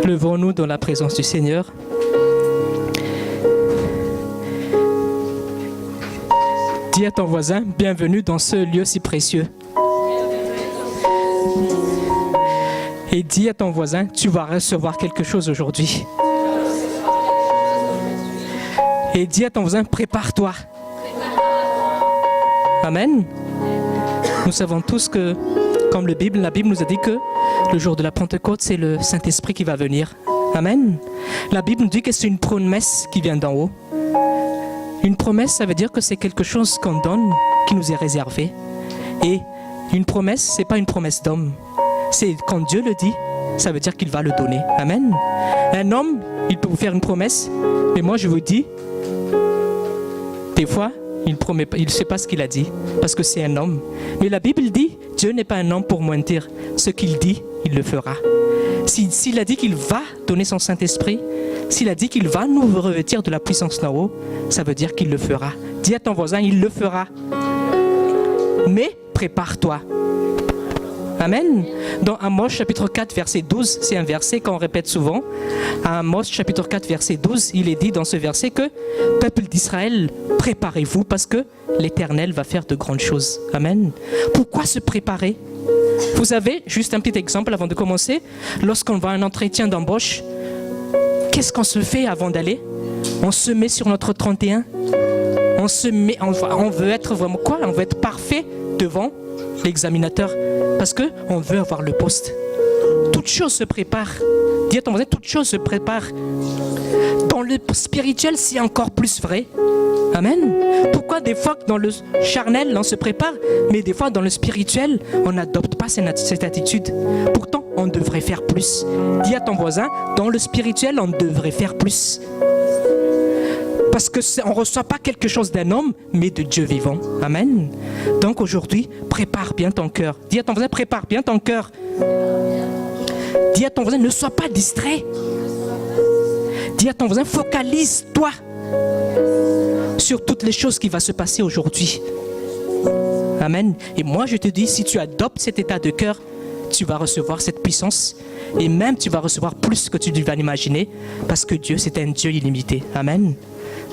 Levons-nous dans la présence du Seigneur. Dis à ton voisin, bienvenue dans ce lieu si précieux. Et dis à ton voisin, tu vas recevoir quelque chose aujourd'hui. Et dis à ton voisin, prépare-toi. Amen. Nous savons tous que, comme la Bible nous a dit que le jour de la Pentecôte, c'est le Saint-Esprit qui va venir. Amen. La Bible nous dit que c'est une promesse qui vient d'en haut. Une promesse, ça veut dire que c'est quelque chose qu'on donne, qui nous est réservé. Et une promesse, ce n'est pas une promesse d'homme. C'est quand Dieu le dit, ça veut dire qu'il va le donner. Amen. Un homme, il peut vous faire une promesse, mais moi je vous dis, des fois, il ne sait pas ce qu'il a dit, parce que c'est un homme. Mais la Bible dit, Dieu n'est pas un homme pour mentir. Ce qu'il dit, il le fera. S'il a dit qu'il va donner son Saint-Esprit, s'il a dit qu'il va nous revêtir de la puissance d'en haut, ça veut dire qu'il le fera. Dis à ton voisin, il le fera. Mais prépare-toi. Amen. Dans Amos chapitre 4 verset 12, c'est un verset qu'on répète souvent. À Amos chapitre 4 verset 12, il est dit dans ce verset que peuple d'Israël, préparez-vous parce que l'Éternel va faire de grandes choses. Amen. Pourquoi se préparer? Vous savez, juste un petit exemple avant de commencer, lorsqu'on va à un entretien d'embauche, qu'est-ce qu'on se fait avant d'aller? On se met sur notre 31. On veut être vraiment quoi? On veut être parfait devant l'examinateur parce qu'on veut avoir le poste. Toute chose se prépare. Dis à ton voisin, toute chose se prépare. Dans le spirituel, c'est encore plus vrai. Amen. Pourquoi des fois dans le charnel, on se prépare, mais des fois dans le spirituel, on n'adopte pas cette attitude. Pourtant, on devrait faire plus. Dis à ton voisin, dans le spirituel, on devrait faire plus. Parce qu'on ne reçoit pas quelque chose d'un homme, mais de Dieu vivant. Amen. Donc aujourd'hui, prépare bien ton cœur. Dis à ton voisin, prépare bien ton cœur. Dis à ton voisin, ne sois pas distrait. Dis à ton voisin, focalise-toi sur toutes les choses qui vont se passer aujourd'hui. Amen. Et moi, je te dis, si tu adoptes cet état de cœur, tu vas recevoir cette puissance. Et même, tu vas recevoir plus que tu vas l'imaginer. Parce que Dieu, c'est un Dieu illimité. Amen.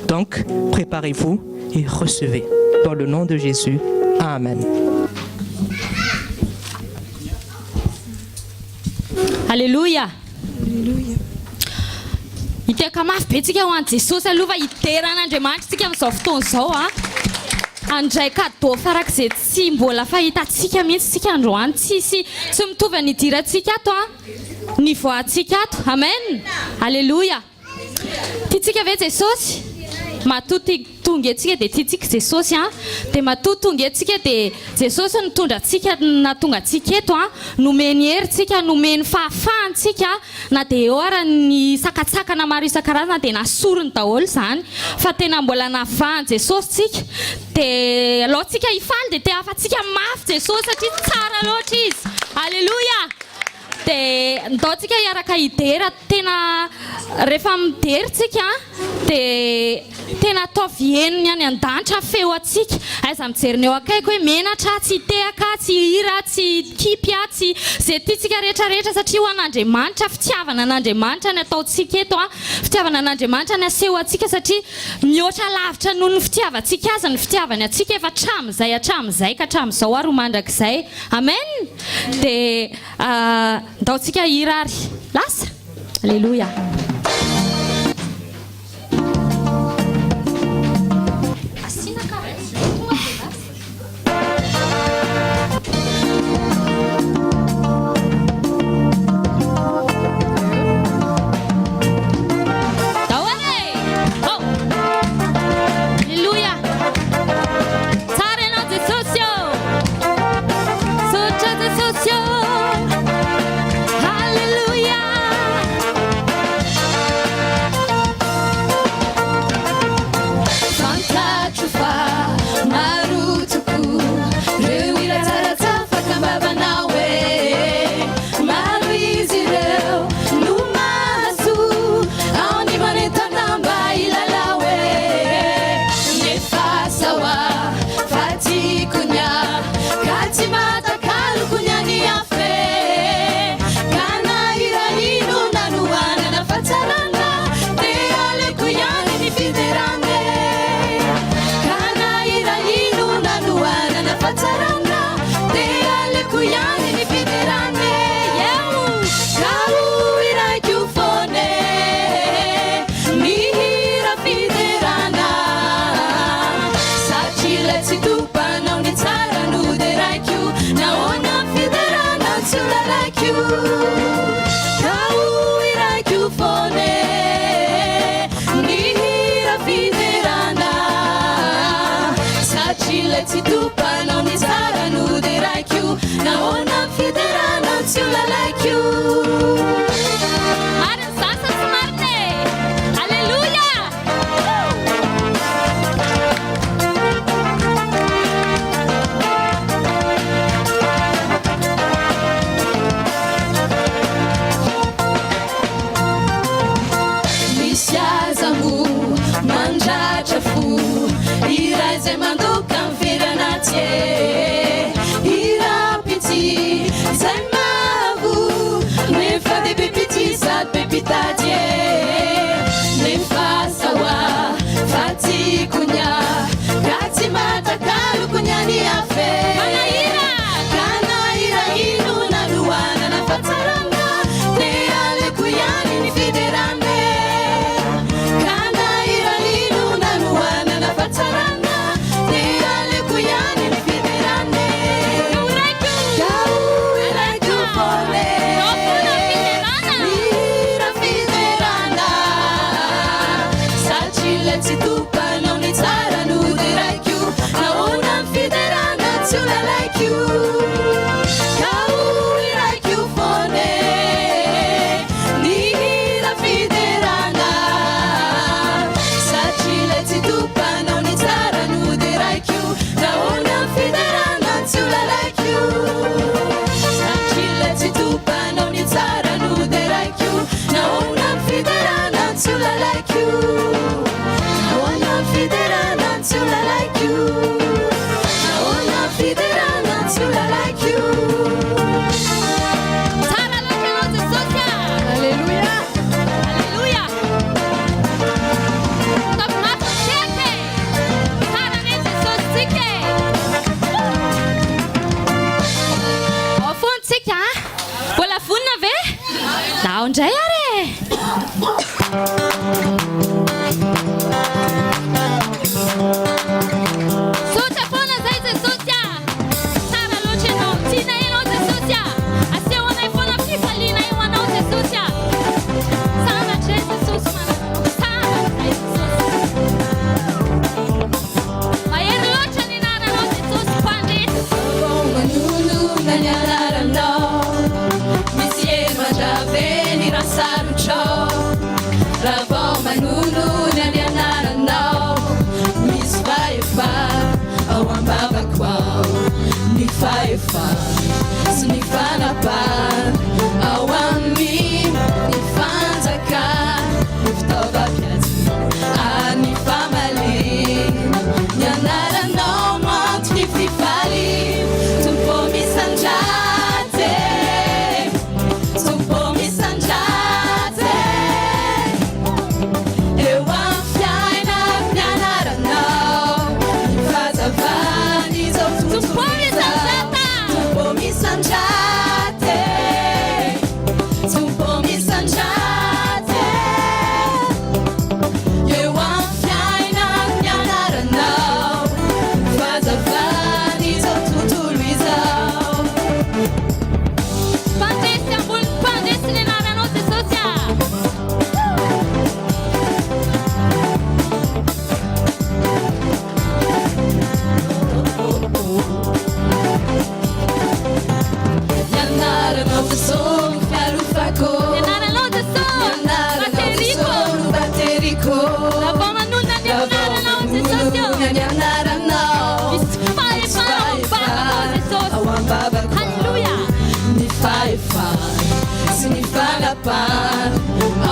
Donc, préparez-vous et recevez. Dans le nom de Jésus. Amen. Alléluia. Alléluia. Iteka mafy be tsika ho an'i Jesosy aloha fa iteran'Andriamanitra tsika amin'izao fotoana izao andray cadeau farak'izay tsy mbola fahitantsika mihitsy tsika androany tsy mitovy ny idirantsika ato ny voantsika ato. Amen. Alléluia. Tiatsika ve Jesosy? Matoty tonga antsika dia tiatsika Jesosy dia matoty tonga antsika dia Jesosy nitondra antsika natonga antsika eto nomeny herintsika nomeny fahafahantsika na dia eo ara ny sakatsakana maro isan-karazana dia nasorony daholo izany fa tena mbola navahan Jesosy tsika dia alohantsika hifaly dia te hafatsika mafy Jesosy satria tsara loatra izy. Alleluia. Dia ndaontsika hiaraka hidera tena rehefa midery tsika dia tena ataovy henony any an-danitra feo atsika aiza mijeriny eo akaiky hoe menatra tsy tehaka tsy hira tsy kipy tsy zay tiatsika rehetrarehetra satria ho an'Andriamanitra fitiavana an'Andriamanitra ny ataontsika eto fitiavana an'Andriamanitra ny aseho atsika satria mihoatra lavitra noho ny fitiavantsika azy ny fitiavany atsika efa hatramin'izay ka hatramin'izao ary ho mandrakizay. Amen. Dia ndaontsika hira ary lasa. Alléluia. Saciletsi tupanao ny tsarano de raikio nahoana fiderana tsy lalaikio kao iraikio fone ny hira fiderana Saciletsi tupanao ny tsarano de raikio nahoana fiderana tsy lalaikio Zay mandoka miveranatie irapity zay mavo nefa de bepity sady bepitadie nefa sawa fatikunya kati matakalo kunyani afe kanaira inu na luana na fataranga te ale kuyani ni fiderane kanaira inu na luana na fataranga Saciletsi tupanao ny tsarano de raikio nahoana fiderana tsy lalaikio kao iraikio fone ny hira fiderana Saciletsi tupanao ny tsarano de raikio nahoana fiderana tsy lalaikio Saciletsi tupanao ny tsarano de raikio nahoana fiderana tsy lalaikio Fiderana to like you. I wanna fiderana to like you. Hallelujah. Hallelujah. Stop not shake. Paranese so sick. Oh, phone sick, huh? Voilà, phone nave. Down jayare. Socia fona zaite socia Sara loce no tina ino te socia Asia wana ifona fifalina iwana te socia Sana chese socia Sana zaite socia Mayere loce ni nana no te socia pandit Manunu nanyara no Misie majave ni rasaru cho Ravo manunu nanyara no Awambaba kwao ni faifa sinifana pa awami ni fanzaka niftoba piati ani famali nyanara no mont ni fifali tumpo mi sanjate ewa fiaina nyanara no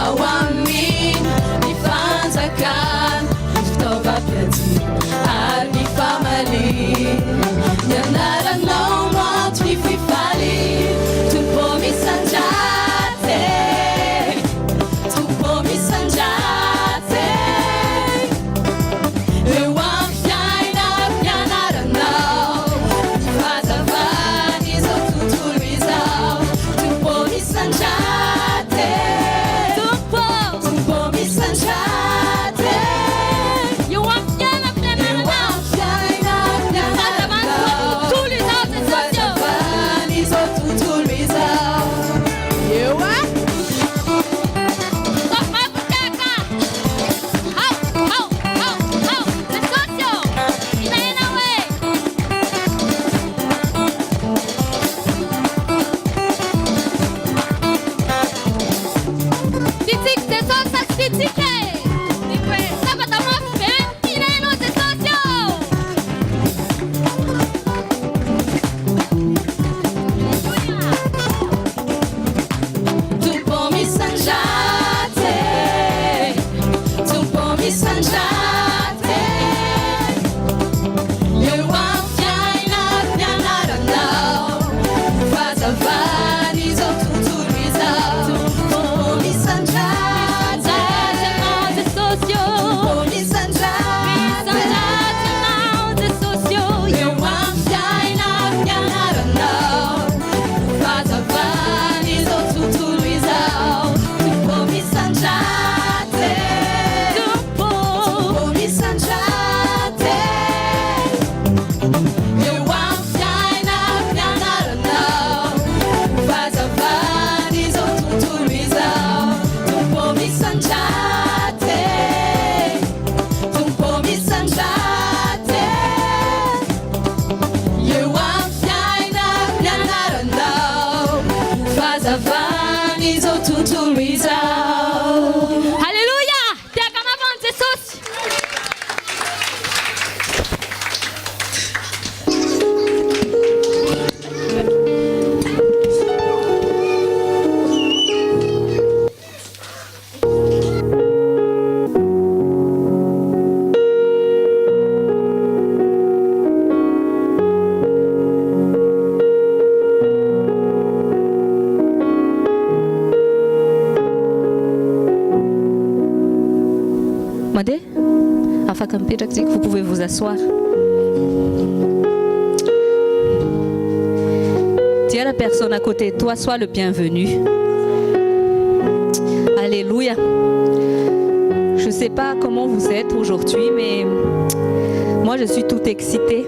Awami ni fanzakan Niftoba piati Arni famali Nyanara no mont mi fifali Tumpo mi sanjate Tumpo mi sanjate Ewa fiaina nyanara no Fazavani zo tutulwizao Tumpo mi sanjate Vous pouvez vous asseoir. Dis à la personne à côté de toi, sois le bienvenu. Alléluia. Je ne sais pas comment vous êtes aujourd'hui, mais moi je suis toute excitée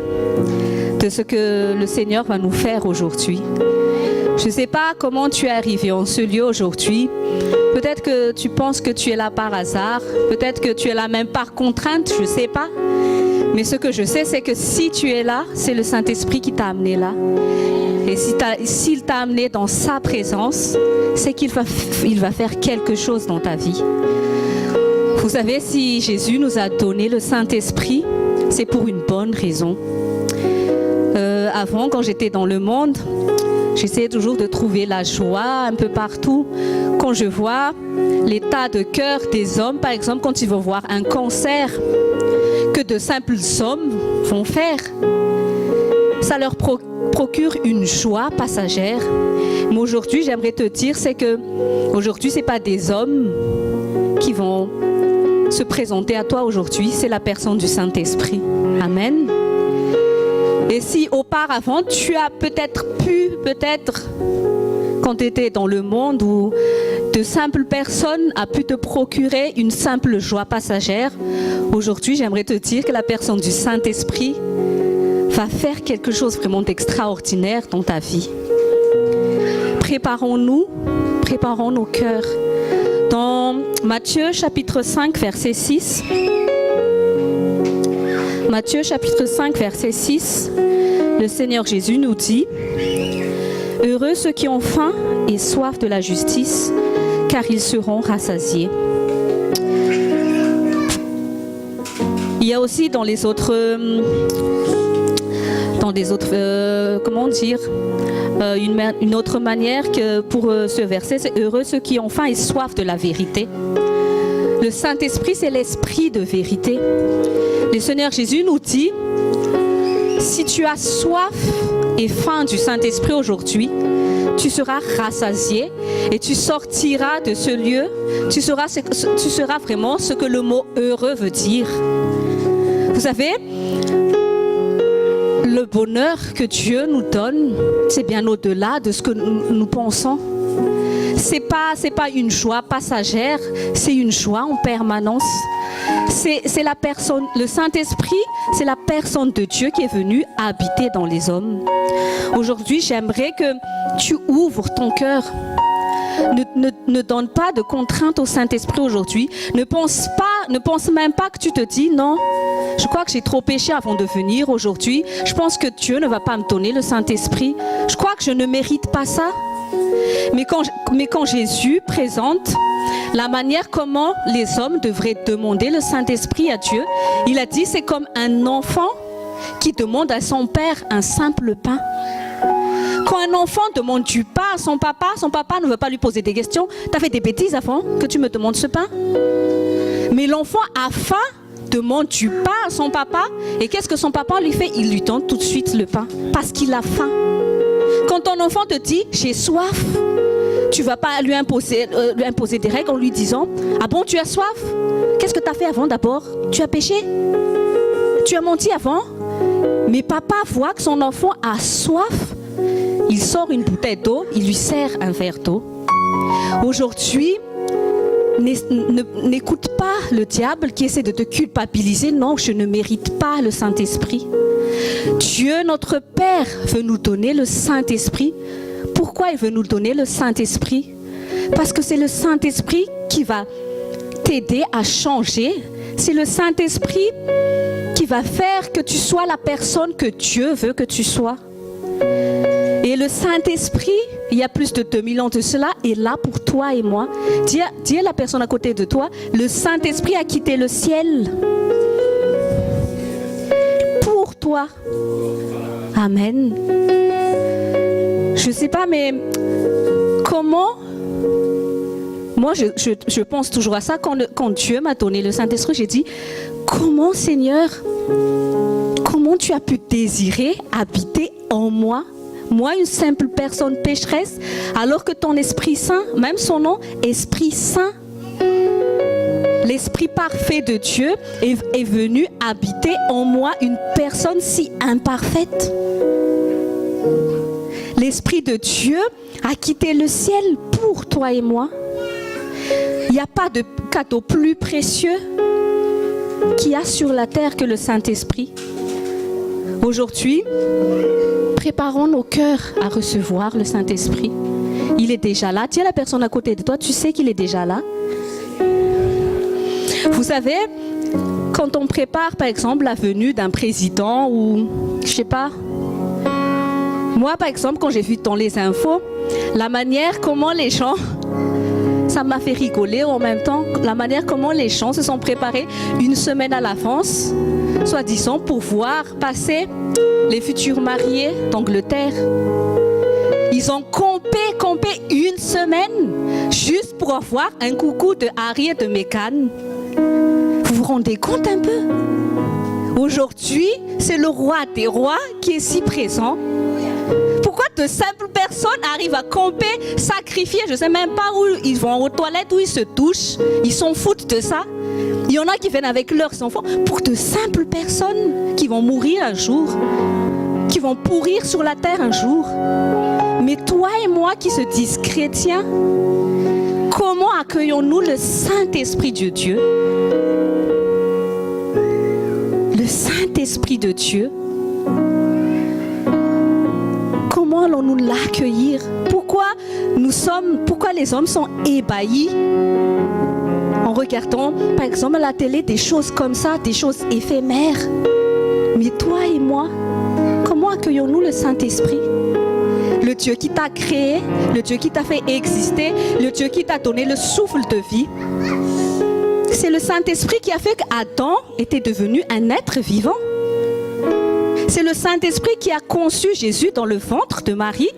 de ce que le Seigneur va nous faire aujourd'hui. Je ne sais pas comment tu es arrivé en ce lieu aujourd'hui. Peut-être que tu penses que tu es là par hasard. Peut-être que tu es là même par contrainte, je ne sais pas. Mais ce que je sais, c'est que si tu es là, c'est le Saint-Esprit qui t'a amené là. Et s'il t'a amené dans sa présence, c'est qu'il va faire quelque chose dans ta vie. Vous savez, si Jésus nous a donné le Saint-Esprit, c'est pour une bonne raison. Avant, quand j'étais dans le monde, j'essayais toujours de trouver la joie un peu partout. Quand je vois l'état de cœur des hommes, par exemple, quand ils vont voir un concert que de simples hommes vont faire, ça leur procure une joie passagère. Mais aujourd'hui, j'aimerais te dire, c'est que aujourd'hui, c'est pas des hommes qui vont se présenter à toi aujourd'hui, c'est la personne du Saint-Esprit. Amen. Et si auparavant, tu as peut-être quand tu étais dans le monde où de simples personnes a pu te procurer une simple joie passagère, aujourd'hui, j'aimerais te dire que la personne du Saint-Esprit va faire quelque chose vraiment d'extraordinaire dans ta vie. Préparons nos cœurs. Dans Matthieu chapitre 5, verset 6, Matthieu chapitre 5, verset 6, le Seigneur Jésus nous dit « Heureux ceux qui ont faim et soif de la justice, car ils seront rassasiés. » Il y a aussi dans les autres comment dire, une autre manière que pour ce verset, c'est « Heureux ceux qui ont faim et soif de la vérité ». Le Saint-Esprit, c'est l'esprit de vérité. Le Seigneur Jésus nous dit, si tu as soif et faim du Saint-Esprit aujourd'hui, tu seras rassasié et tu sortiras de ce lieu, tu seras vraiment ce que le mot heureux veut dire. Vous savez, le bonheur que Dieu nous donne, c'est bien au-delà de ce que nous pensons. C'est pas une joie passagère, c'est une joie en permanence. C'est la personne, le Saint-Esprit, c'est la personne de Dieu qui est venue habiter dans les hommes. Aujourd'hui, j'aimerais que tu ouvres ton cœur. Ne donne pas de contraintes au Saint-Esprit aujourd'hui. Ne pense même pas que tu te dis non, je crois que j'ai trop péché avant de venir aujourd'hui. Je pense que Dieu ne va pas me donner le Saint-Esprit. Je crois que je ne mérite pas ça. Mais quand Jésus présente la manière comment les hommes devraient demander le Saint-Esprit à Dieu, il a dit c'est comme un enfant qui demande à son père un simple pain. Quand un enfant demande du pain à son papa ne veut pas lui poser des questions. T'as fait des bêtises avant que tu me demandes ce pain? Mais l'enfant a faim, demande du pain à son papa, et qu'est-ce que son papa lui fait? Il lui donne tout de suite le pain, parce qu'il a faim. Quand ton enfant te dit « j'ai soif », tu ne vas pas lui imposer des règles en lui disant « ah bon, tu as soif? Qu'est-ce que tu as fait avant d'abord? Tu as péché? Tu as menti avant ?» Mais papa voit que son enfant a soif, il sort une bouteille d'eau, il lui sert un verre d'eau. Aujourd'hui, n'écoute pas le diable qui essaie de te culpabiliser. Non, je ne mérite pas le Saint-Esprit. Dieu, notre Père, veut nous donner le Saint-Esprit. Pourquoi il veut nous donner le Saint-Esprit? Parce que c'est le Saint-Esprit qui va t'aider à changer. C'est le Saint-Esprit qui va faire que tu sois la personne que Dieu veut que tu sois. Et le Saint-Esprit, il y a plus de 2000 ans de cela, est là pour toi et moi. Dis à la personne à côté de toi, le Saint-Esprit a quitté le ciel pour toi. Amen. Je ne sais pas, mais comment... Moi, je pense toujours à ça. Quand Dieu m'a donné le Saint-Esprit, j'ai dit, comment, Seigneur, comment tu as pu désirer habiter en moi? Moi, une simple personne pécheresse, alors que ton Esprit Saint, même son nom, Esprit Saint, l'Esprit parfait de Dieu est venu habiter en moi, une personne si imparfaite. L'Esprit de Dieu a quitté le ciel pour toi et moi. Il n'y a pas de cadeau plus précieux qu'il y a sur la terre que le Saint-Esprit. Aujourd'hui, préparons nos cœurs à recevoir le Saint-Esprit. Il est déjà là. Dis à la personne à côté de toi, tu sais qu'il est déjà là. Vous savez, quand on prépare par exemple la venue d'un président ou je sais pas. Moi par exemple, quand j'ai vu dans les infos, la manière comment les gens, ça m'a fait rigoler en même temps, la manière comment les gens se sont préparés une semaine à l'avance, soi-disant pour voir passer les futurs mariés d'Angleterre. Ils ont campé une semaine juste pour avoir un coucou de Harry et de Meghan. Vous vous rendez compte un peu? Aujourd'hui, c'est le roi des rois qui est si présent. Pourquoi de simples personnes arrivent à camper, sacrifier, je ne sais même pas où ils vont aux toilettes, où ils se touchent, ils s'en foutent de ça. Il y en a qui viennent avec leurs enfants pour de simples personnes qui vont mourir un jour, qui vont pourrir sur la terre un jour. Mais toi et moi qui se disent chrétiens, comment accueillons-nous le Saint-Esprit de Dieu? Le Saint-Esprit de Dieu. Comment allons-nous l'accueillir? Pourquoi les hommes sont ébahis en regardant, par exemple, à la télé des choses comme ça, des choses éphémères? Mais toi et moi, comment accueillons-nous le Saint-Esprit? Le Dieu qui t'a créé, le Dieu qui t'a fait exister, le Dieu qui t'a donné le souffle de vie. C'est le Saint-Esprit qui a fait qu'Adam était devenu un être vivant. C'est le Saint-Esprit qui a conçu Jésus dans le ventre de Marie.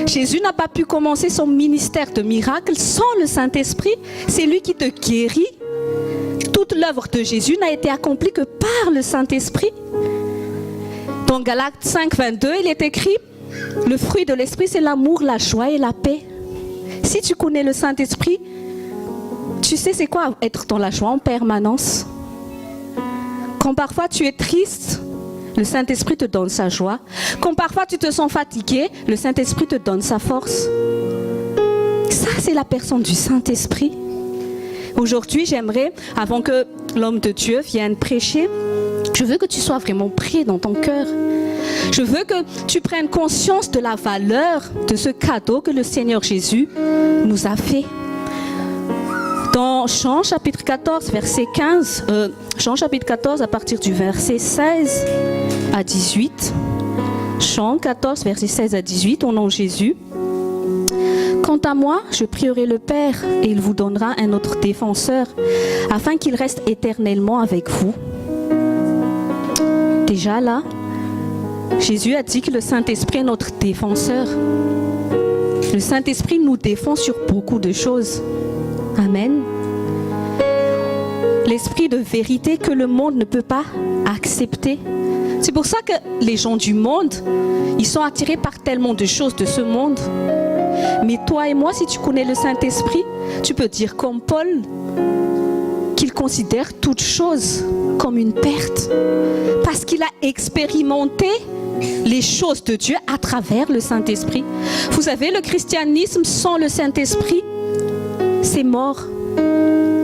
Jésus n'a pas pu commencer son ministère de miracles sans le Saint-Esprit. C'est lui qui te guérit. Toute l'œuvre de Jésus n'a été accomplie que par le Saint-Esprit. Dans Galates 5, 22, il est écrit, le fruit de l'Esprit, c'est l'amour, la joie et la paix. Si tu connais le Saint-Esprit, tu sais c'est quoi être dans la joie en permanence. Quand parfois tu es triste, le Saint-Esprit te donne sa joie. Quand parfois tu te sens fatigué, le Saint-Esprit te donne sa force. Ça, c'est la personne du Saint-Esprit. Aujourd'hui, j'aimerais, avant que l'homme de Dieu vienne prêcher, je veux que tu sois vraiment prêt dans ton cœur. Je veux que tu prennes conscience de la valeur de ce cadeau que le Seigneur Jésus nous a fait. Dans Jean chapitre 14, verset 15, Jean chapitre 14 à partir du verset 16 à 18, Jean 14, verset 16 à 18, au nom de Jésus. Quant à moi, je prierai le Père et il vous donnera un autre défenseur afin qu'il reste éternellement avec vous. Déjà là, Jésus a dit que le Saint-Esprit est notre défenseur. Le Saint-Esprit nous défend sur beaucoup de choses. Amen. L'esprit de vérité que le monde ne peut pas accepter. C'est pour ça que les gens du monde, ils sont attirés par tellement de choses de ce monde. Mais toi et moi, si tu connais le Saint-Esprit, tu peux dire comme Paul qu'il considère toute chose comme une perte. Parce qu'il a expérimenté les choses de Dieu à travers le Saint-Esprit. Vous savez, le christianisme sans le Saint-Esprit, c'est mort.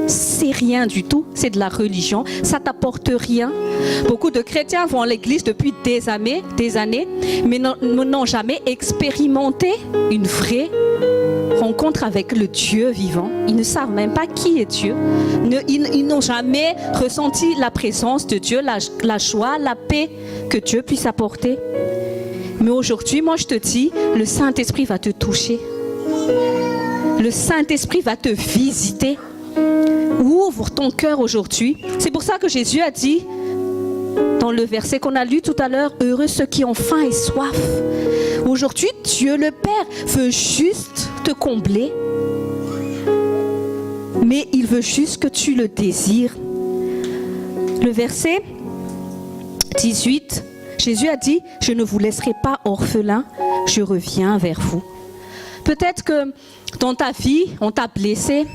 C'est rien du tout, c'est de la religion, ça t'apporte rien. Beaucoup de chrétiens vont à l'église depuis des années, mais n'ont jamais expérimenté une vraie rencontre avec le Dieu vivant. Ils ne savent même pas qui est Dieu. Ils n'ont jamais ressenti la présence de Dieu, la joie, la paix que Dieu puisse apporter. Mais aujourd'hui, moi je te dis, le Saint-Esprit va te toucher. Le Saint-Esprit va te visiter. Ouvre ton cœur aujourd'hui. C'est pour ça que Jésus a dit, dans le verset qu'on a lu tout à l'heure, heureux ceux qui ont faim et soif. Aujourd'hui, Dieu le Père veut juste te combler. Mais il veut juste que tu le désires. Le verset 18, Jésus a dit, je ne vous laisserai pas orphelins, je reviens vers vous. Peut-être que dans ta vie, on t'a blessé.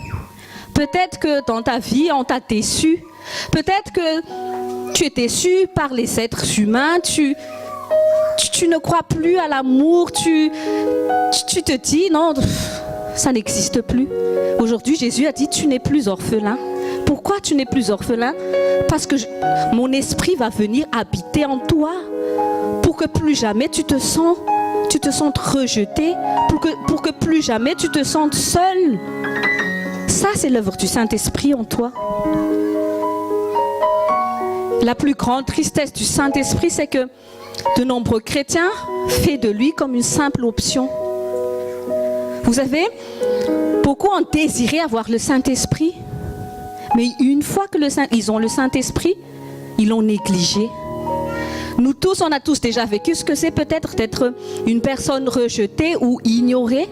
Peut-être que dans ta vie, on t'a déçu. Peut-être que tu es déçu par les êtres humains. Tu ne crois plus à l'amour. Tu te dis, non, ça n'existe plus. Aujourd'hui, Jésus a dit, tu n'es plus orphelin. Pourquoi tu n'es plus orphelin? Parce que mon esprit va venir habiter en toi. Pour que plus jamais tu te sentes rejeté. Pour que plus jamais tu te sentes seul. Ça, c'est l'œuvre du Saint-Esprit en toi. La plus grande tristesse du Saint-Esprit, c'est que de nombreux chrétiens font de lui comme une simple option. Vous savez, beaucoup ont désiré avoir le Saint-Esprit, mais une fois que ils ont le Saint-Esprit, ils l'ont négligé. Nous tous, on a tous déjà vécu ce que c'est peut-être d'être une personne rejetée ou ignorée.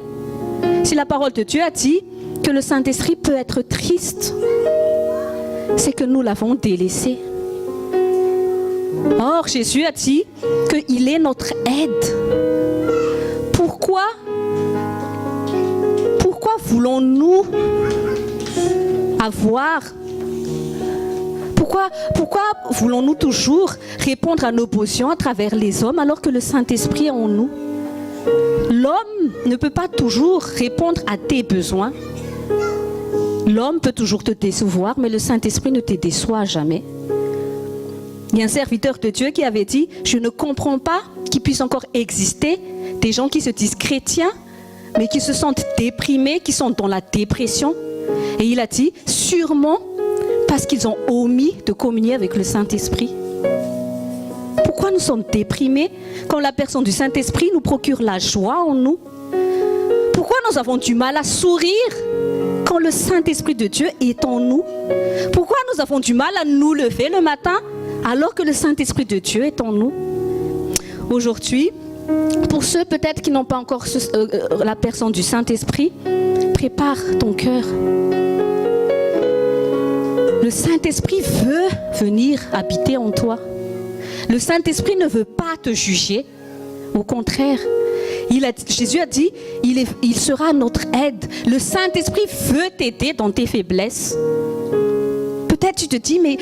Si la parole de Dieu a dit que le Saint-Esprit peut être triste, c'est que nous l'avons délaissé. Or, Jésus a dit qu'il est notre aide. Pourquoi voulons-nous avoir... Pourquoi voulons-nous toujours répondre à nos besoins à travers les hommes alors que le Saint-Esprit est en nous? L'homme ne peut pas toujours répondre à tes besoins. L'homme peut toujours te décevoir, mais le Saint-Esprit ne te déçoit jamais. Il y a un serviteur de Dieu qui avait dit « Je ne comprends pas qu'il puisse encore exister des gens qui se disent chrétiens, mais qui se sentent déprimés, qui sont dans la dépression. » Et il a dit « Sûrement parce qu'ils ont omis de communier avec le Saint-Esprit. » Pourquoi nous sommes déprimés quand la personne du Saint-Esprit nous procure la joie en nous? Pourquoi nous avons du mal à sourire quand le Saint-Esprit de Dieu est en nous? Pourquoi nous avons du mal à nous lever le matin alors que le Saint-Esprit de Dieu est en nous? Aujourd'hui, pour ceux peut-être qui n'ont pas encore la personne du Saint-Esprit, prépare ton cœur. Le Saint-Esprit veut venir habiter en toi. Le Saint-Esprit ne veut pas te juger. Au contraire, Jésus a dit, il sera notre aide. Le Saint-Esprit veut t'aider dans tes faiblesses. Peut-être tu te dis, mais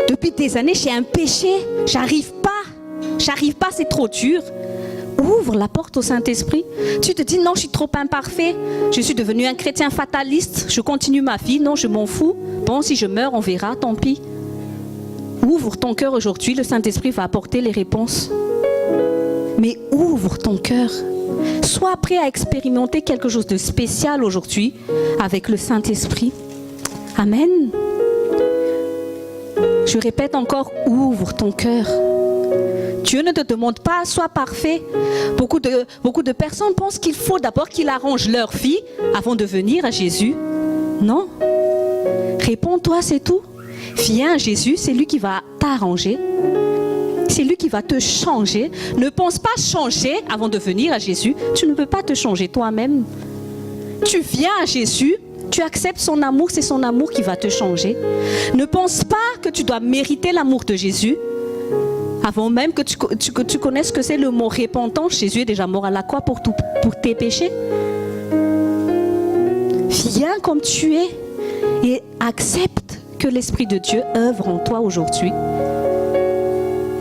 depuis des années, j'ai un péché. J'arrive pas, c'est trop dur. Ouvre la porte au Saint-Esprit. Tu te dis, non, je suis trop imparfait. Je suis devenu un chrétien fataliste. Je continue ma vie. Non, je m'en fous. Bon, si je meurs, on verra, tant pis. Ouvre ton cœur aujourd'hui. Le Saint-Esprit va apporter les réponses. Mais ouvre ton cœur. Sois prêt à expérimenter quelque chose de spécial aujourd'hui avec le Saint-Esprit. Amen. Je répète encore, ouvre ton cœur. Dieu ne te demande pas, sois parfait. Beaucoup de personnes pensent qu'il faut d'abord qu'ils arrangent leur vie avant de venir à Jésus. Non. Réponds-toi, c'est tout. Viens à Jésus, c'est lui qui va t'arranger. C'est lui qui va te changer. Ne pense pas changer avant de venir à Jésus. Tu ne peux pas te changer toi-même. Tu viens à Jésus, tu acceptes son amour, c'est son amour qui va te changer. Ne pense pas que tu dois mériter l'amour de Jésus. Avant même que tu connaisses ce que c'est le mot repentance, Jésus est déjà mort à la croix pour tes péchés. Viens comme tu es et accepte que l'Esprit de Dieu œuvre en toi aujourd'hui.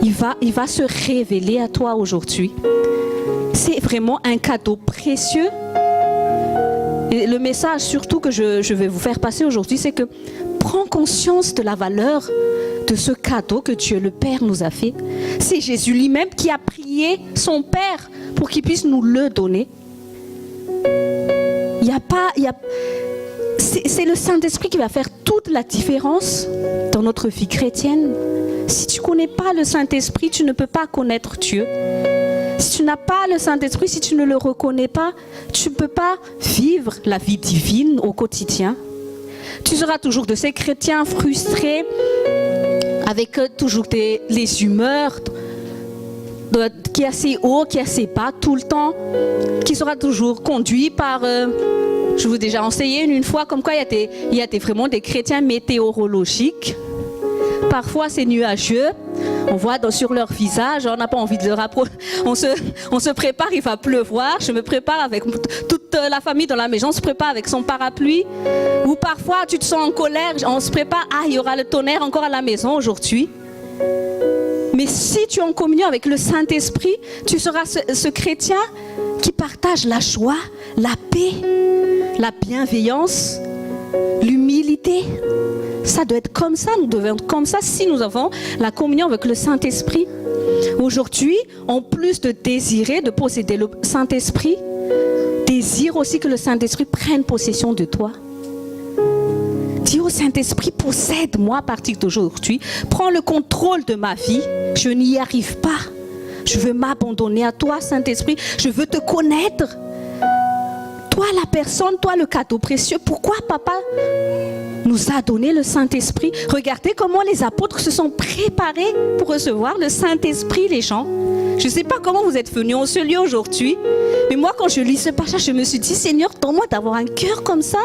Il va se révéler à toi aujourd'hui. C'est vraiment un cadeau précieux. Et le message surtout que je vais vous faire passer aujourd'hui, c'est que prends conscience de la valeur de ce cadeau que Dieu le Père nous a fait. C'est Jésus lui-même qui a prié son Père pour qu'il puisse nous le donner. C'est le Saint-Esprit qui va faire toute la différence dans notre vie chrétienne. Si tu ne connais pas le Saint-Esprit, tu ne peux pas connaître Dieu. Si tu n'as pas le Saint-Esprit, si tu ne le reconnais pas, tu ne peux pas vivre la vie divine au quotidien. Tu seras toujours de ces chrétiens frustrés, avec toujours les humeurs, qui est assez haut, qui est assez bas tout le temps, qui sera toujours conduit par... je vous ai déjà enseigné une fois comme quoi il y a vraiment des chrétiens météorologiques. Parfois c'est nuageux, On voit sur leur visage, on n'a pas envie de le rapprocher. On se prépare, il va pleuvoir. Je me prépare avec toute la famille dans la maison, on se prépare avec son parapluie. Ou parfois, tu te sens en colère, on se prépare, il y aura le tonnerre encore à la maison aujourd'hui. Mais si tu es en communion avec le Saint-Esprit, tu seras ce chrétien qui partage la joie, la paix, la bienveillance, l'humilité. Ça doit être comme ça, nous devons être comme ça si nous avons la communion avec le Saint-Esprit. Aujourd'hui, en plus de désirer, de posséder le Saint-Esprit, désire aussi que le Saint-Esprit prenne possession de toi. Dis au Saint-Esprit, possède-moi à partir d'aujourd'hui, prends le contrôle de ma vie, je n'y arrive pas. Je veux m'abandonner à toi, Saint-Esprit, je veux te connaître. Toi la personne, toi le cadeau précieux. Pourquoi Papa nous a donné le Saint-Esprit? Regardez comment les apôtres se sont préparés pour recevoir le Saint-Esprit, les gens. Je ne sais pas comment vous êtes venus en ce lieu aujourd'hui, mais moi quand je lis ce passage, je me suis dit, Seigneur, donne-moi d'avoir un cœur comme ça.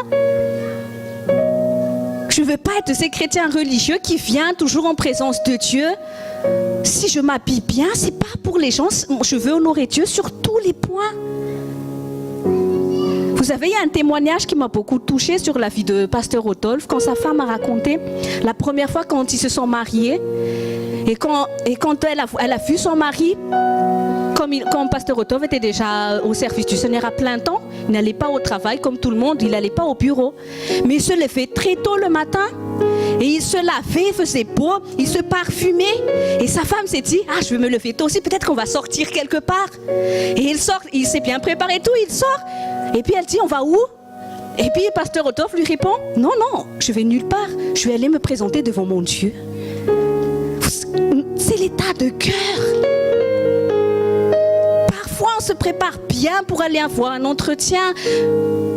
Je ne veux pas être de ces chrétiens religieux qui viennent toujours en présence de Dieu. Si je m'habille bien, ce n'est pas pour les gens. Je veux honorer Dieu sur tous les points. Vous savez, il y a un témoignage qui m'a beaucoup touchée sur la vie de Pasteur Rodolphe, quand sa femme a raconté la première fois quand ils se sont mariés. Et quand elle a vu son mari, quand Pasteur Rodolphe était déjà au service du Seigneur à plein temps, il n'allait pas au travail comme tout le monde, il n'allait pas au bureau. Mais il se levait très tôt le matin et il se lavait, il faisait beau, il se parfumait. Et sa femme s'est dit, je vais me lever tôt aussi, peut-être qu'on va sortir quelque part. Et il sort, il s'est bien préparé tout, il sort. Et puis elle dit, on va où? Et puis Pasteur Rodolphe lui répond, non, je vais nulle part, je vais aller me présenter devant mon Dieu. C'est l'état de cœur. Parfois, on se prépare bien pour aller avoir un entretien.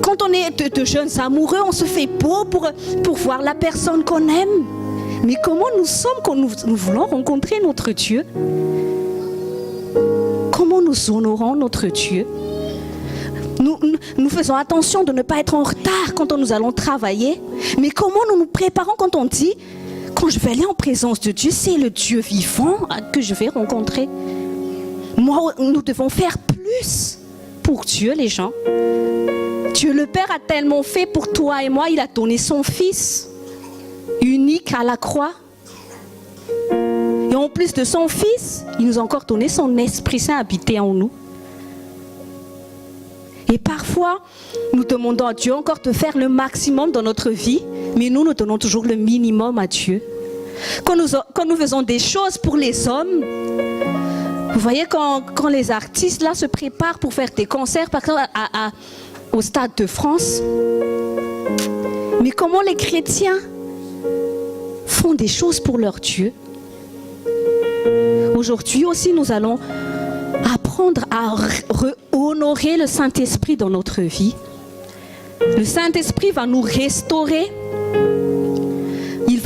Quand on est de jeunes amoureux, on se fait beau pour voir la personne qu'on aime. Mais comment nous sommes quand nous voulons rencontrer notre Dieu? Comment nous honorons notre Dieu? Nous faisons attention de ne pas être en retard quand nous allons travailler. Mais comment nous nous préparons quand on dit, quand je vais aller en présence de Dieu, c'est le Dieu vivant que je vais rencontrer. Nous devons faire plus pour Dieu, les gens. Dieu le Père a tellement fait pour toi et moi, il a donné son Fils unique à la croix. Et en plus de son Fils, il nous a encore donné son Esprit Saint habité en nous. Et parfois, nous demandons à Dieu encore de faire le maximum dans notre vie, mais nous donnons toujours le minimum à Dieu. Quand nous faisons des choses pour les hommes, vous voyez quand les artistes là se préparent pour faire des concerts, par exemple au Stade de France, mais comment les chrétiens font des choses pour leur Dieu? Aujourd'hui aussi, nous allons apprendre à honorer le Saint-Esprit dans notre vie. Le Saint-Esprit va nous restaurer. Il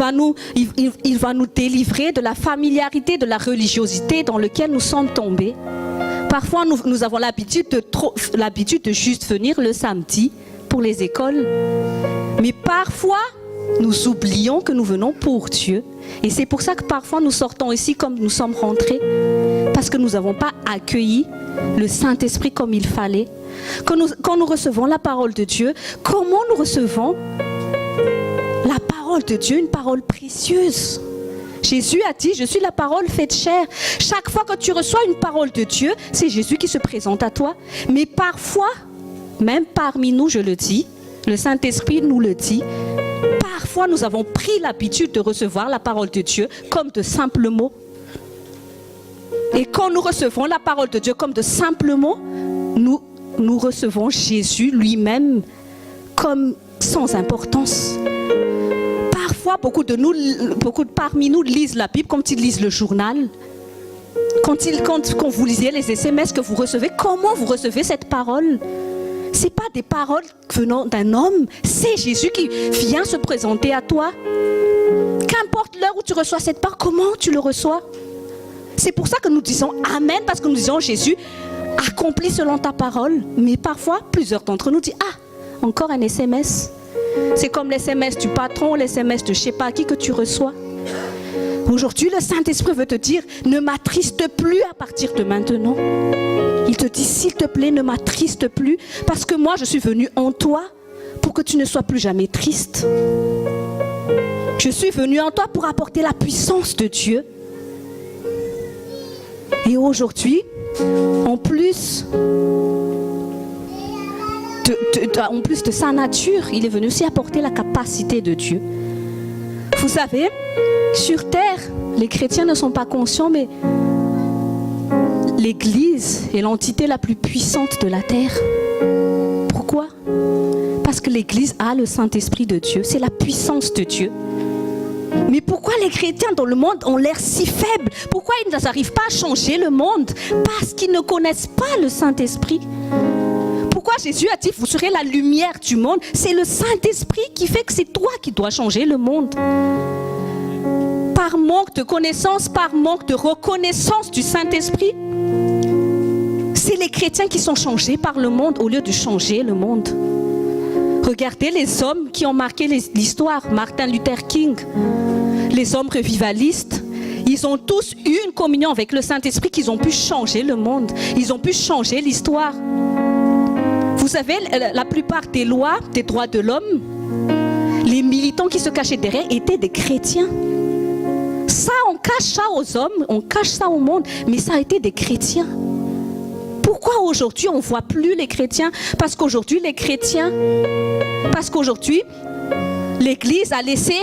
va nous délivrer de la familiarité, de la religiosité dans laquelle nous sommes tombés. Parfois, nous avons l'habitude de juste venir le samedi pour les écoles. Mais parfois, nous oublions que nous venons pour Dieu. Et c'est pour ça que parfois nous sortons ici comme nous sommes rentrés. Parce que nous n'avons pas accueilli le Saint-Esprit comme il fallait. Quand nous recevons la parole de Dieu, comment nous recevons la parole de Dieu, une parole précieuse? Jésus a dit, je suis la parole faite chair. Chaque fois que tu reçois une parole de Dieu, c'est Jésus qui se présente à toi. Mais parfois, même parmi nous, je le dis, le Saint-Esprit nous le dit, parfois nous avons pris l'habitude de recevoir la parole de Dieu comme de simples mots. Et quand nous recevons la parole de Dieu comme de simples mots, nous recevons Jésus lui-même comme sans importance. Parfois, beaucoup parmi nous lisent la Bible comme ils lisent le journal. Quand vous lisez les SMS que vous recevez, comment vous recevez cette parole? Ce n'est pas des paroles venant d'un homme, c'est Jésus qui vient se présenter à toi. Qu'importe l'heure où tu reçois cette parole, comment tu le reçois? C'est pour ça que nous disons Amen, parce que nous disons Jésus, accomplis selon ta parole. Mais parfois, plusieurs d'entre nous disent, encore un SMS. C'est comme les SMS du patron, les SMS de je ne sais pas qui que tu reçois. Aujourd'hui, le Saint-Esprit veut te dire, ne m'attriste plus à partir de maintenant. Il te dit, s'il te plaît, ne m'attriste plus, parce que moi, je suis venu en toi pour que tu ne sois plus jamais triste. Je suis venu en toi pour apporter la puissance de Dieu. Et aujourd'hui, en plus de sa nature, il est venu aussi apporter la capacité de Dieu. Vous savez, sur terre, les chrétiens ne sont pas conscients, mais l'Église est l'entité la plus puissante de la terre. Pourquoi? Parce que l'Église a le Saint-Esprit de Dieu, c'est la puissance de Dieu. Mais pourquoi les chrétiens dans le monde ont l'air si faibles? Pourquoi ils n'arrivent pas à changer le monde? Parce qu'ils ne connaissent pas le Saint-Esprit. Pourquoi Jésus a dit, vous serez la lumière du monde? C'est le Saint-Esprit qui fait que c'est toi qui dois changer le monde. Par manque de connaissance, par manque de reconnaissance du Saint-Esprit, c'est les chrétiens qui sont changés par le monde au lieu de changer le monde. Regardez les hommes qui ont marqué l'histoire, Martin Luther King, les hommes revivalistes, ils ont tous eu une communion avec le Saint-Esprit qu'ils ont pu changer le monde, ils ont pu changer l'histoire. Vous savez, la plupart des lois, des droits de l'homme, les militants qui se cachaient derrière étaient des chrétiens. Ça, on cache ça aux hommes, on cache ça au monde, mais ça a été des chrétiens. Pourquoi aujourd'hui on ne voit plus les chrétiens? Parce qu'aujourd'hui l'Église a laissé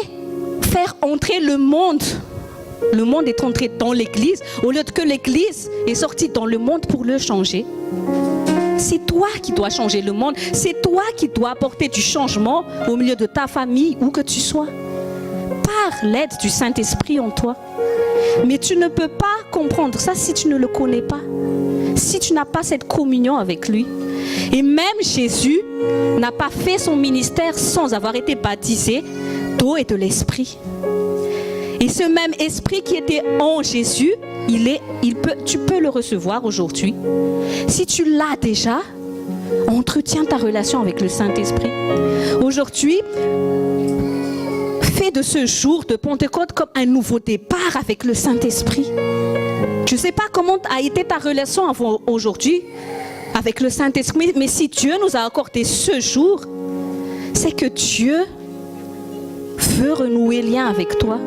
faire entrer le monde. Le monde est entré dans l'Église au lieu que l'Église est sortie dans le monde pour le changer. C'est toi qui dois changer le monde. C'est toi qui dois apporter du changement au milieu de ta famille, où que tu sois. Par l'aide du Saint-Esprit en toi. Mais tu ne peux pas comprendre ça si tu ne le connais pas. Si tu n'as pas cette communion avec lui. Et même Jésus n'a pas fait son ministère sans avoir été baptisé d'eau et de l'Esprit. Et ce même Esprit qui était en Jésus, tu peux le recevoir aujourd'hui. Si tu l'as déjà, entretiens ta relation avec le Saint-Esprit. Aujourd'hui, fais de ce jour de Pentecôte comme un nouveau départ avec le Saint-Esprit. Je ne sais pas comment a été ta relation aujourd'hui avec le Saint-Esprit, mais si Dieu nous a accordé ce jour, c'est que Dieu veut renouer lien avec toi.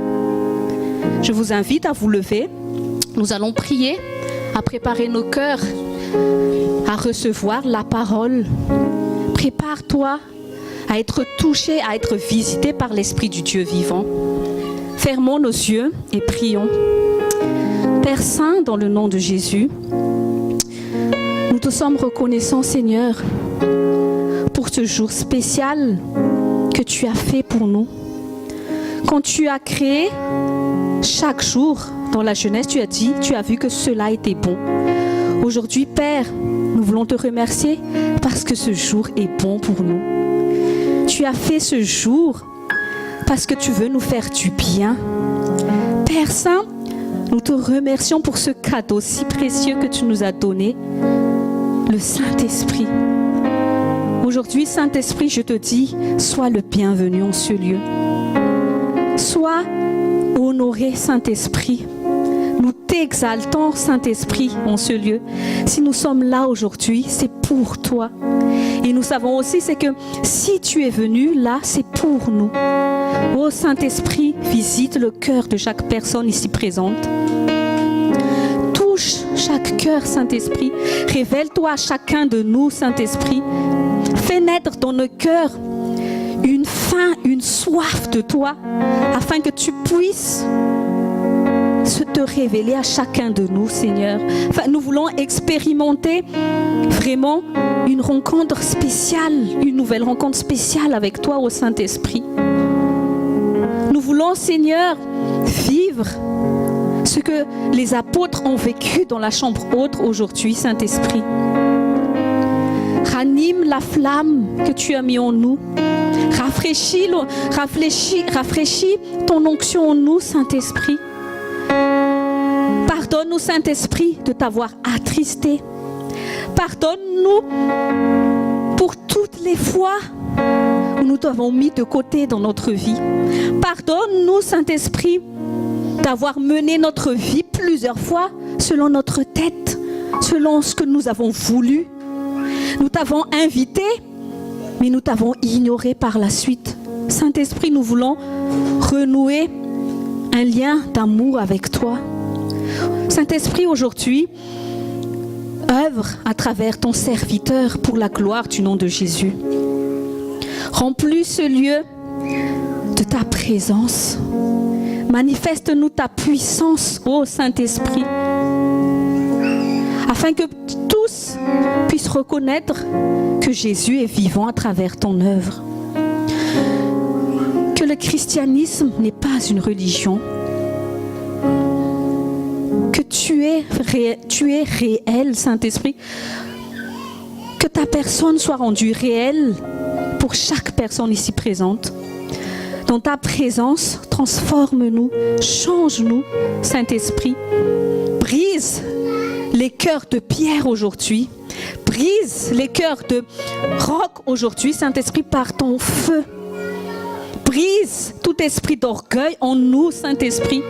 Je vous invite à vous lever. Nous allons prier, à préparer nos cœurs, à recevoir la parole. Prépare-toi à être touché, à être visité par l'Esprit du Dieu vivant. Fermons nos yeux et prions. Père Saint, dans le nom de Jésus, nous te sommes reconnaissants, Seigneur, pour ce jour spécial que tu as fait pour nous. Quand tu as créé chaque jour dans la jeunesse, tu as dit, tu as vu que cela était bon. Aujourd'hui, Père, nous voulons te remercier parce que ce jour est bon pour nous. Tu as fait ce jour parce que tu veux nous faire du bien. Père Saint, nous te remercions pour ce cadeau si précieux que tu nous as donné, le Saint-Esprit. Aujourd'hui, Saint-Esprit, je te dis, sois le bienvenu en ce lieu. Sois honoré, Saint-Esprit. Nous t'exaltons, Saint-Esprit, en ce lieu. Si nous sommes là aujourd'hui, c'est pour toi. Et nous savons aussi, c'est que si tu es venu là, c'est pour nous. Ô Saint-Esprit, visite le cœur de chaque personne ici présente. Touche chaque cœur, Saint-Esprit. Révèle-toi à chacun de nous, Saint-Esprit. Fais naître dans nos cœurs une faim, une soif de toi, afin que tu puisses te révéler à chacun de nous, Seigneur. Enfin, nous voulons expérimenter vraiment une rencontre spéciale, une nouvelle rencontre spéciale avec toi, ô Saint-Esprit. Nous voulons, Seigneur, vivre ce que les apôtres ont vécu dans la chambre haute aujourd'hui, Saint-Esprit. Ranime la flamme que tu as mis en nous. Rafraîchis ton onction en nous, Saint-Esprit. Pardonne-nous, Saint-Esprit, de t'avoir attristé. Pardonne-nous pour toutes les fois où nous t'avons mis de côté dans notre vie. Pardonne-nous, Saint-Esprit, d'avoir mené notre vie plusieurs fois selon notre tête, selon ce que nous avons voulu. Nous t'avons invité, mais nous t'avons ignoré par la suite. Saint-Esprit, nous voulons renouer un lien d'amour avec toi. Saint-Esprit, aujourd'hui, œuvre à travers ton serviteur pour la gloire du nom de Jésus. Remplis ce lieu de ta présence. Manifeste-nous ta puissance, ô Saint-Esprit, afin que tous puissent reconnaître que Jésus est vivant à travers ton œuvre. Que le christianisme n'est pas une religion, que tu es réel, Saint-Esprit, que ta personne soit rendue réelle pour chaque personne ici présente. Dans ta présence, transforme-nous, change-nous, Saint-Esprit. Brise les cœurs de pierre aujourd'hui. Brise les cœurs de roc aujourd'hui, Saint-Esprit, par ton feu. Brise tout esprit d'orgueil en nous, Saint-Esprit.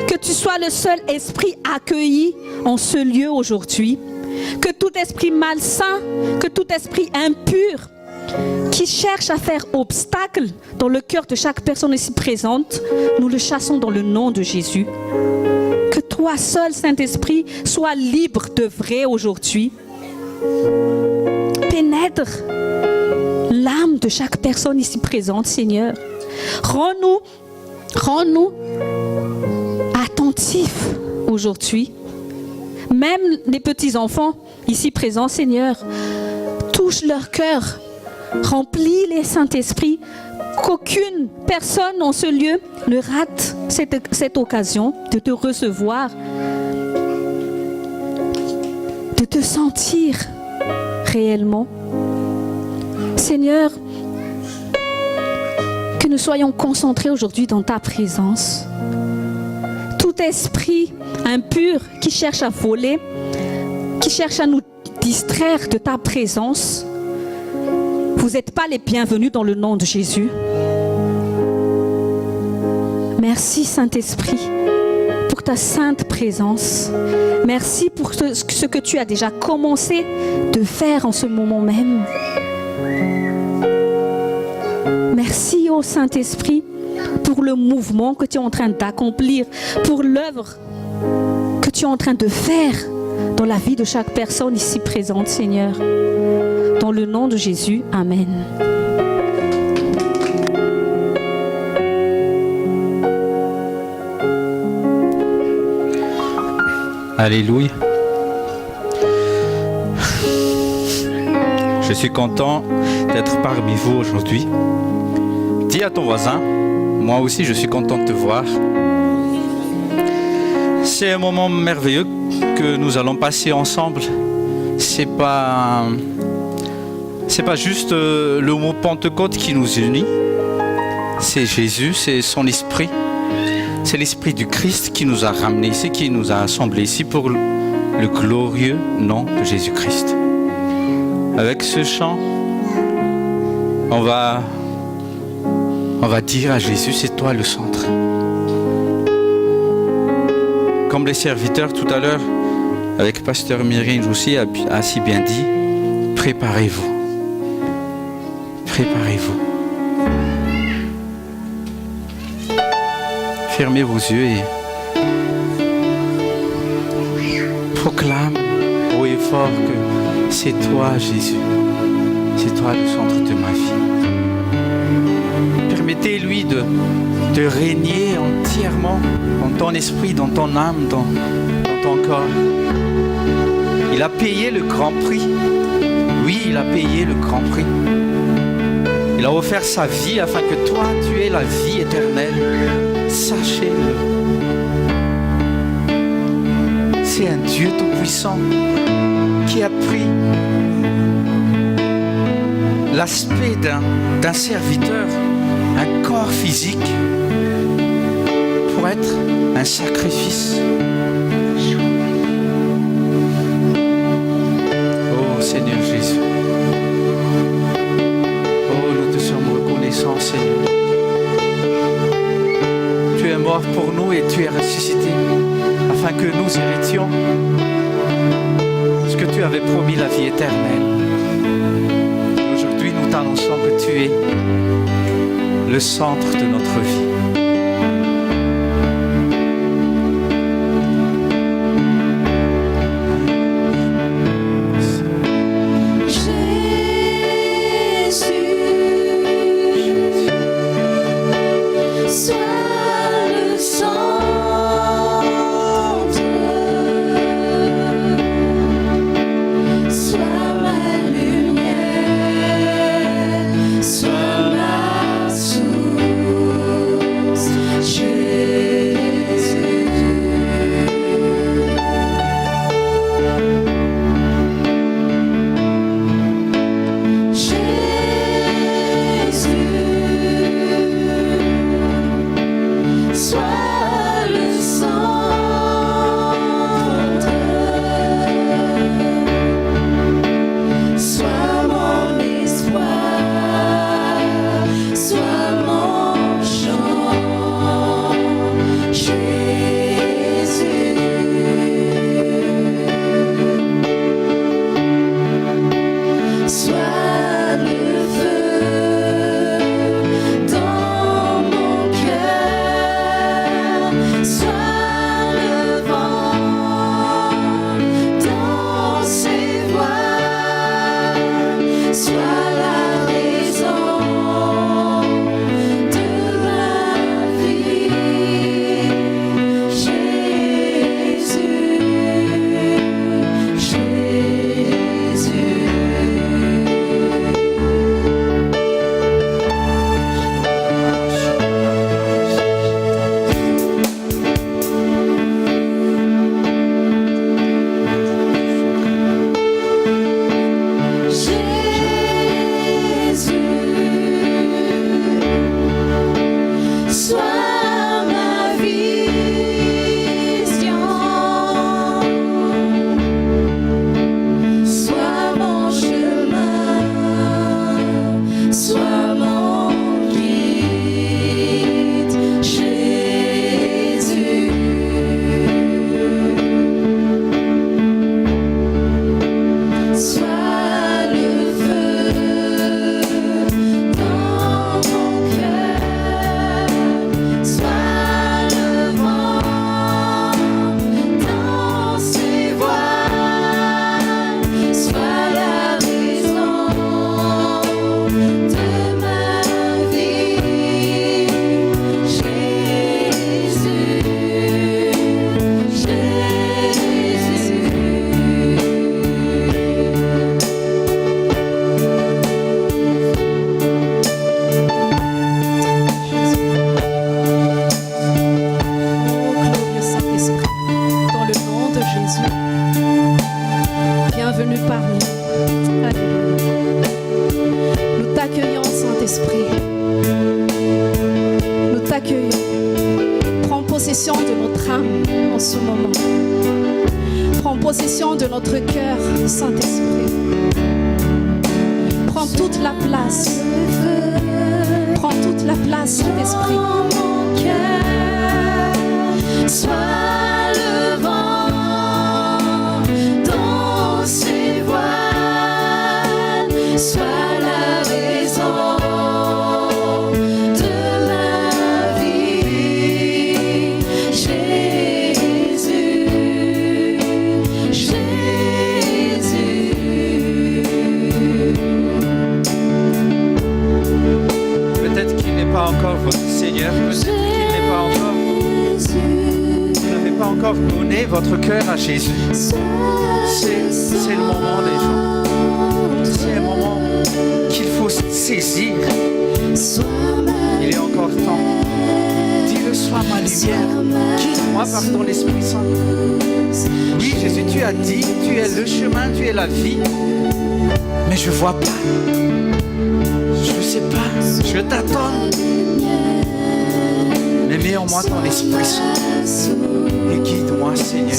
Que tu sois le seul esprit accueilli en ce lieu aujourd'hui. Que tout esprit malsain, que tout esprit impur, qui cherche à faire obstacle dans le cœur de chaque personne ici présente, nous le chassons dans le nom de Jésus. Que toi seul, Saint-Esprit, sois libre de vrai aujourd'hui. Pénètre l'âme de chaque personne ici présente, Seigneur. Rends-nous attentifs aujourd'hui. Même les petits-enfants ici présents, Seigneur, touche leur cœur. Remplis-les, Saint-Esprit, qu'aucune personne en ce lieu ne rate cette occasion de te recevoir, de te sentir réellement. Seigneur, que nous soyons concentrés aujourd'hui dans ta présence. Tout esprit impur qui cherche à voler, qui cherche à nous distraire de ta présence, vous n'êtes pas les bienvenus dans le nom de Jésus. Merci Saint-Esprit pour ta sainte présence. Merci pour ce que tu as déjà commencé de faire en ce moment même. Merci ô Saint-Esprit pour le mouvement que tu es en train d'accomplir, pour l'œuvre que tu es en train de faire dans la vie de chaque personne ici présente, Seigneur. Dans le nom de Jésus, Amen. Alléluia. Je suis content d'être parmi vous aujourd'hui. Dis à ton voisin, moi aussi je suis content de te voir. C'est un moment merveilleux que nous allons passer ensemble. C'est pas juste le mot Pentecôte qui nous unit. C'est Jésus, c'est son esprit. C'est l'esprit du Christ qui nous a ramenés ici, qui nous a assemblés ici pour le glorieux nom de Jésus-Christ. Avec ce chant, on va dire à Jésus, c'est toi le centre. Comme les serviteurs tout à l'heure, avec Pasteur Myriam aussi a si bien dit, préparez-vous. Préparez-vous. Fermez vos yeux et proclame haut et fort que c'est toi Jésus. C'est toi le centre de ma vie. Permettez-lui de régner entièrement dans ton esprit, dans ton âme, dans ton corps. Il a payé le grand prix. Oui, il a payé le grand prix. Il a offert sa vie afin que toi, tu aies la vie éternelle. Sachez-le. C'est un Dieu tout-puissant qui a pris l'aspect d'un serviteur, un corps physique, pour être un sacrifice. Oh Seigneur Jésus. Oh, nous te sommes reconnaissants, Seigneur. Tu es mort pour nous et tu es ressuscité nous héritions, ce que tu avais promis, la vie éternelle. Et aujourd'hui, nous t'annonçons que tu es le centre de notre vie. Possession de notre cœur, Saint-Esprit. Prends toute la place. Prends toute la place, Saint-Esprit. Sois le vent dans ses voiles, sois la raison de ma vie, Jésus, Jésus. Peut-être qu'il n'est pas encore votre Seigneur, peut-être qu'il n'est pas encore... Pas encore donné votre cœur à Jésus. C'est le moment déjà. C'est un moment qu'il faut saisir. Il est encore temps. Dis-le, sois ma lumière. Guide-moi par ton Esprit Saint. Oui, Jésus, tu as dit, tu es le chemin, tu es la vie. Mais je ne vois pas. Je ne sais pas. Je t'attends. Mais mets en moi ton Esprit Saint. Et guide-moi, Seigneur.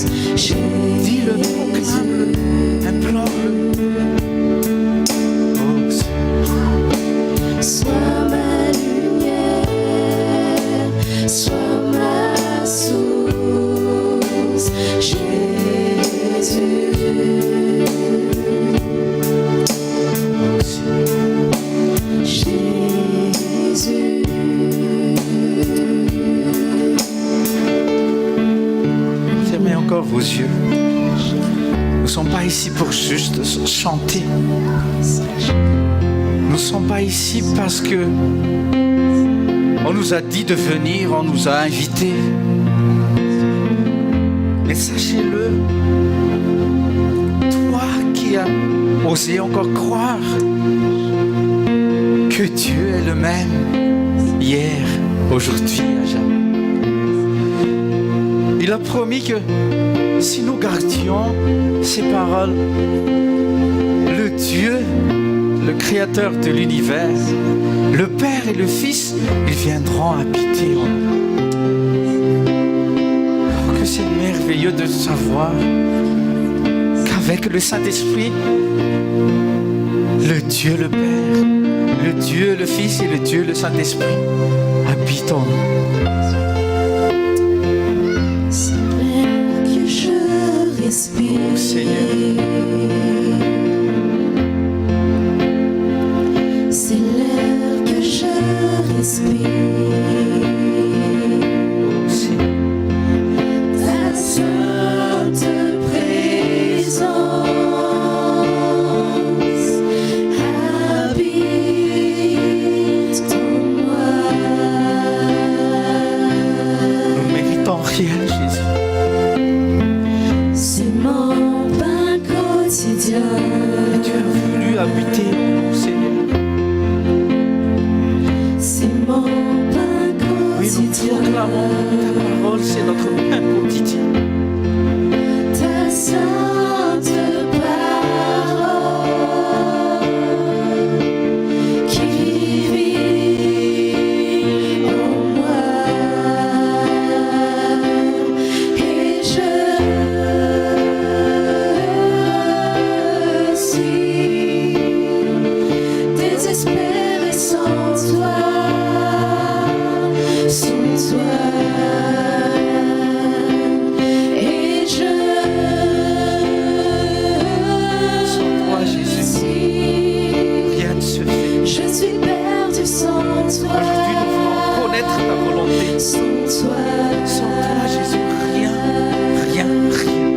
Dis-le, proclame-le, implore-le. Oh, sois ma lumière, sois ma source. ne sommes pas ici pour juste chanter. Nous ne sommes pas ici parce que on nous a dit de venir, on nous a invités. Mais sachez-le, toi qui as osé encore croire que Dieu est le même hier, aujourd'hui, à jamais. Il a promis que si nous gardions ces paroles, le Dieu, le Créateur de l'univers, le Père et le Fils, ils viendront habiter en nous. Oh, que c'est merveilleux de savoir qu'avec le Saint-Esprit, le Dieu le Père, le Dieu le Fils et le Dieu le Saint-Esprit habitent en nous. C'est l'air que je respire. Oh, Seigneur. C'est l'air que je respire. Oh, Seigneur. Ta sainte présence habite en moi. Nous ne méritons rien, Jésus. C'est mon pain quotidien. Et tu as voulu habiter en nous, Seigneur. C'est mon pain Oui, nous quotidien. proclamons ta parole, c'est notre pain quotidien. Ta sainte parole qui vit en moi, et je suis désespéré sans toi, sans toi. Et Sans toi, Jésus, rien ne se fait. je suis perdu sans toi. Aujourd'hui, nous voulons connaître ta volonté. Sans toi, Sans toi, Jésus, rien, rien, rien.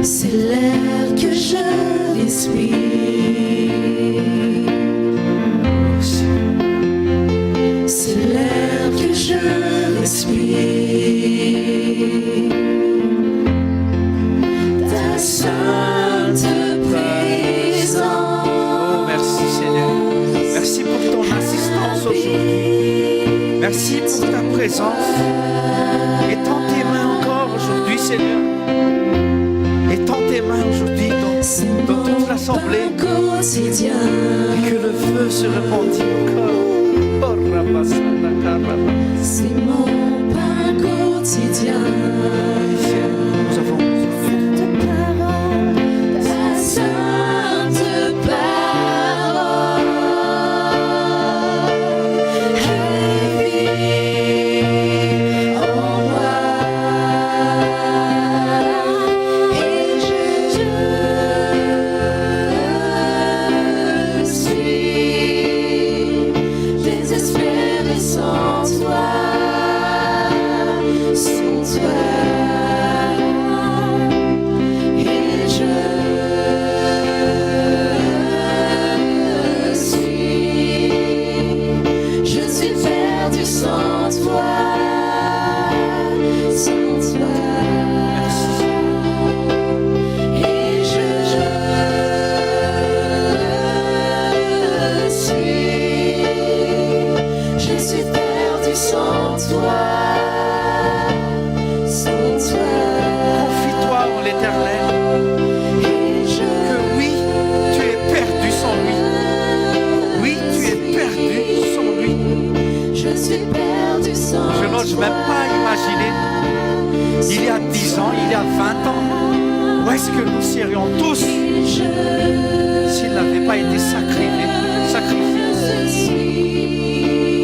c'est l'air que je respire. Oh, Seigneur. C'est l'air que je respire. Ta sainte présence. Oh, merci, Seigneur. Merci pour ton assistance aujourd'hui. Merci pour ta présence. Étends tes mains encore aujourd'hui, Seigneur. Étends tes mains aujourd'hui dans toute l'assemblée. Quotidien. Et que le feu se répandit encore. Oh, Rabasana, Karaba. C'est mon pain quotidien. Nous avons Ta parole, ta sainte parole, vit en moi, et je suis désespéré sans toi. Sans toi, et je suis perdu sans toi, sans toi, et je suis perdu sans toi. Confie-toi en l'Éternel. Que oui, tu es perdu sans lui. Oui, tu es perdu sans lui. Je suis perdu sans Je n'ose même pas imaginer, il y a 10 ans, il y a 20 ans, où est-ce que nous serions tous s'il n'avait pas été sacrifié.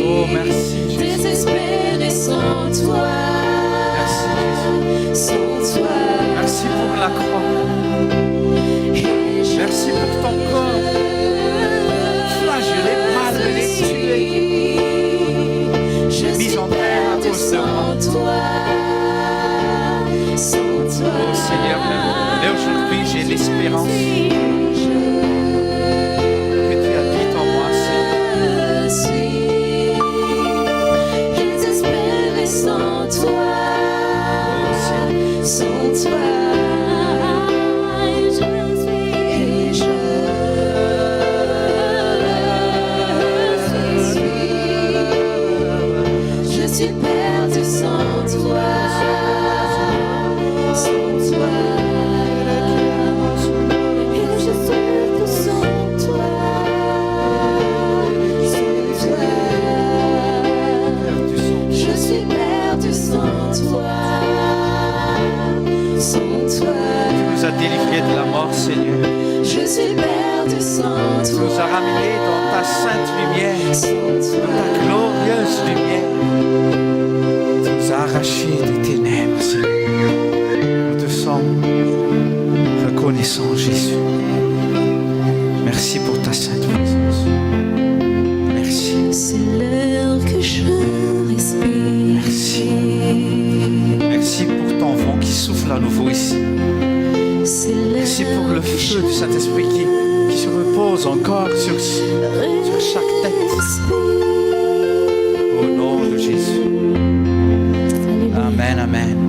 Oh, merci, Jésus. désespéré sans toi. Merci, Jésus. Sans toi. Merci pour la croix. Merci pour ton corps. Flagellé, malmené, tué. Je Mis suis en terre à perdu cause de moi. sans toi. Sans Oh Seigneur, mais aujourd'hui j'ai l'espérance que tu habites en moi, Seigneur. Je désespère sans toi, sans toi. Je suis perdu sans toi, sans toi. Et je suis perdu sans toi, sans toi. Je suis perdu sans toi, sans toi. Tu nous as délivrés de la mort, Seigneur. Je suis perdu sans Tu toi, nous as ramenés dans ta sainte lumière, sans dans toi. ta glorieuse lumière. Tu nous as arrachés des ténèbres, Seigneur. Nous te sommes reconnaissants, Jésus. Merci pour ta sainte présence. Merci. C'est l'heure que je respire. Merci. Merci pour ton vent qui souffle à nouveau ici. C'est l'heure Merci pour le feu du Saint-Esprit qui se repose encore sur chaque tête. Au nom de Jésus. Amen, amen.